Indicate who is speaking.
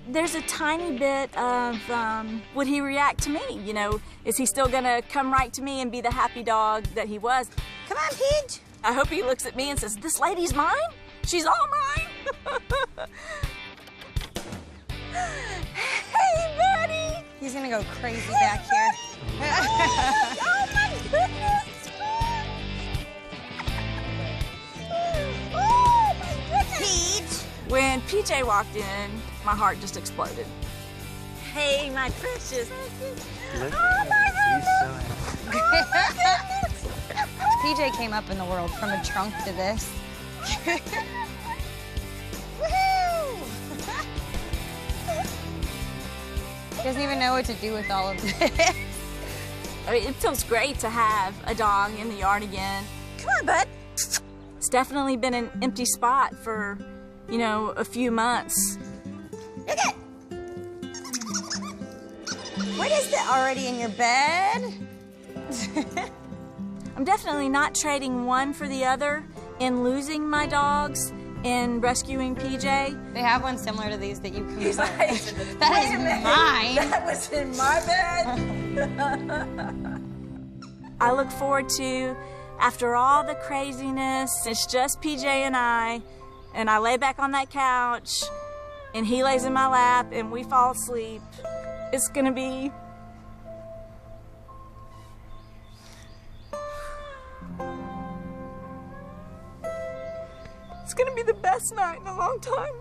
Speaker 1: there's a tiny bit of, would he react to me? You know, is he still gonna come right to me and be the happy dog that he was?
Speaker 2: Come on, Peach.
Speaker 1: I hope he looks at me and says, this lady's mine? She's all mine? Hey, buddy!
Speaker 2: He's gonna go crazy back here.
Speaker 1: Oh, my goodness! Oh, my goodness!
Speaker 2: Peach.
Speaker 1: When PJ walked in, my heart just exploded. Hey, my precious.
Speaker 3: Look
Speaker 1: Oh, my
Speaker 3: at him. He's so happy.
Speaker 2: PJ came up in the world from a trunk to this.
Speaker 1: Woohoo!
Speaker 2: He doesn't even know what to do with all of this.
Speaker 1: I mean, it feels great to have a dog in the yard again.
Speaker 2: Come on, bud.
Speaker 1: It's definitely been an empty spot for, you know, a few months.
Speaker 2: Look at. What is that already in your bed?
Speaker 1: I'm definitely not trading one for the other in losing my dogs and rescuing PJ.
Speaker 2: They have one similar to these that you can.
Speaker 1: He's like,
Speaker 2: that is mine.
Speaker 1: That was in my bed. I look forward to, after all the craziness, it's just PJ and I lay back on that couch, and he lays in my lap, and we fall asleep. It's gonna be the best night in a long time.